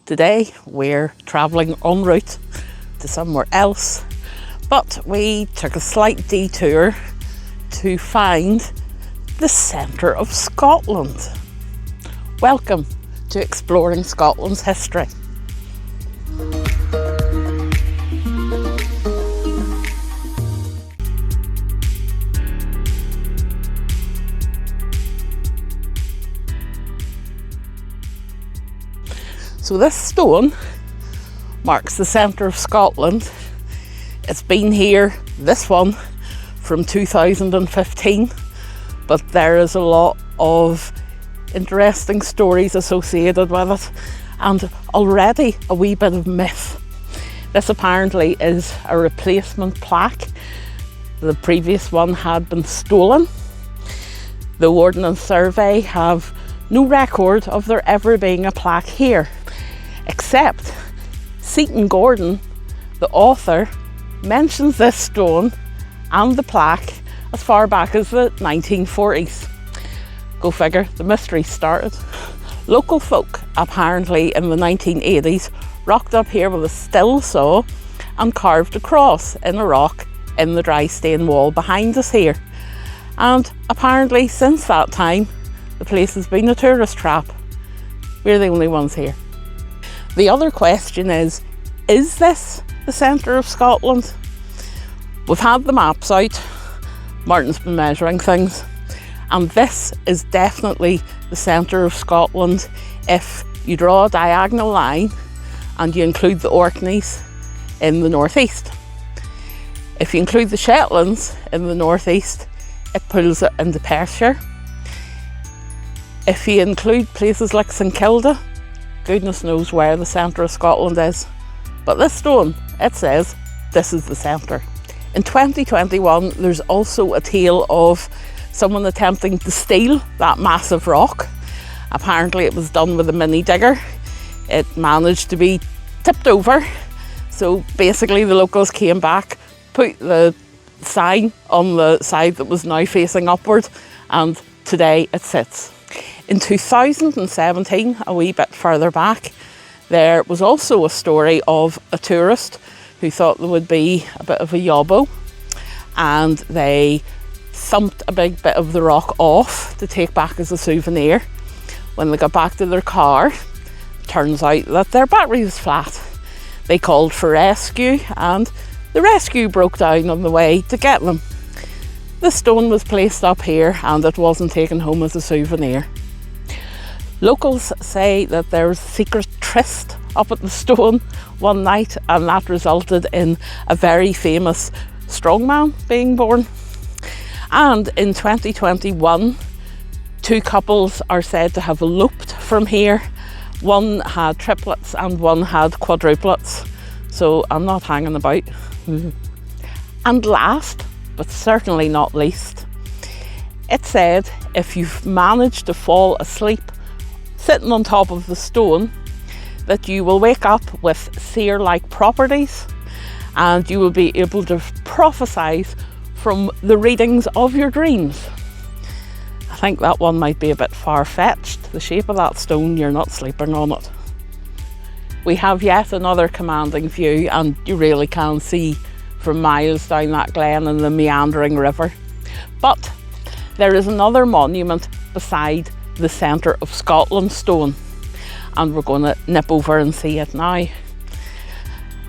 Today we're travelling en route to somewhere else, but we took a slight detour to find the centre of Scotland. Welcome to Exploring Scotland's History. So this stone marks the centre of Scotland. It's been here, this one, from 2015, but there is a lot of interesting stories associated with it and already a wee bit of myth. This apparently is a replacement plaque. The previous one had been stolen. The Ordnance Survey have no record of there ever being a plaque here, except Seton Gordon, the author, mentions this stone and the plaque as far back as the 1940s. Go figure, the mystery started. Local folk apparently in the 1980s rocked up here with a still saw and carved a cross in a rock in the dry stone wall behind us here. And apparently since that time, the place has been a tourist trap. We're the only ones here. The other question is this the centre of Scotland? We've had the maps out, Martin's been measuring things, and this is definitely the centre of Scotland if you draw a diagonal line and you include the Orkneys in the northeast. If you include the Shetlands in the northeast, it pulls it into Perthshire. If you include places like St Kilda, goodness knows where the centre of Scotland is. But this stone, it says this is the centre. In 2021, there's also a tale of someone attempting to steal that massive rock. Apparently it was done with a mini digger. It managed to be tipped over. So basically the locals came back, put the sign on the side that was now facing upward, and today it sits. In 2017, a wee bit further back, there was also a story of a tourist who thought there would be a bit of a yobbo, and they thumped a big bit of the rock off to take back as a souvenir. When they got back to their car, turns out that their battery was flat. They called for rescue, and the rescue broke down on the way to get them. The stone was placed up here and it wasn't taken home as a souvenir. Locals say that there was a secret tryst up at the stone one night, and that resulted in a very famous strongman being born. And in 2021, two couples are said to have eloped from here. One had triplets and one had quadruplets, so I'm not hanging about. And last, but certainly not least, it said if you've managed to fall asleep sitting on top of the stone, that you will wake up with seer-like properties and you will be able to prophesy from the readings of your dreams. I think that one might be a bit far-fetched. The shape of that stone, you're not sleeping on it. We have yet another commanding view, and you really can see for miles down that glen and the meandering river. But there is another monument beside the centre of Scotland stone, and we're going to nip over and see it now.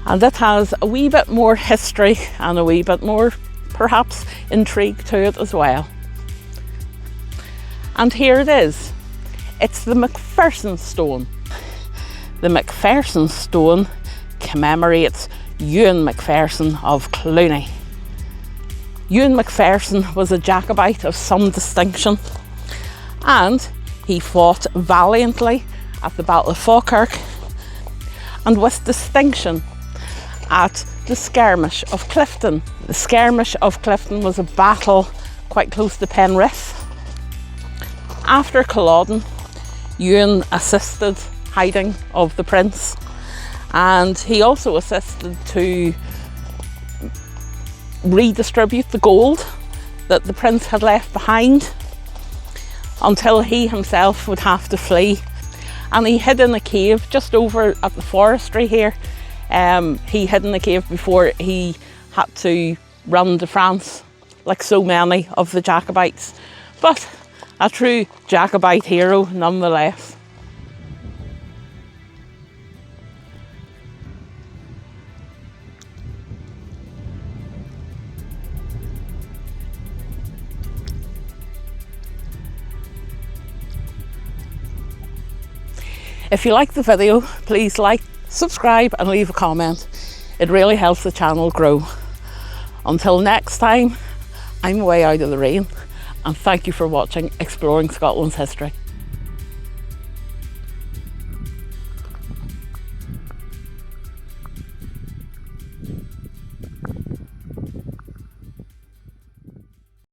And it has a wee bit more history and a wee bit more, perhaps, intrigue to it as well. And here it is. It's the MacPherson stone. The MacPherson stone commemorates Ewan MacPherson of Cluny. Ewan MacPherson was a Jacobite of some distinction, and he fought valiantly at the Battle of Falkirk and with distinction at the Skirmish of Clifton. The Skirmish of Clifton was a battle quite close to Penrith. After Culloden, Ewan assisted hiding of the prince, and he also assisted to redistribute the gold that the prince had left behind until he himself would have to flee. and he hid in a cave just over at the forestry here. He hid in the cave before he had to run to France, like so many of the Jacobites. But a true Jacobite hero nonetheless. If you like the video, please like, subscribe and leave a comment. It really helps the channel grow. Until next time, I'm way out of the rain, and thank you for watching Exploring Scotland's History.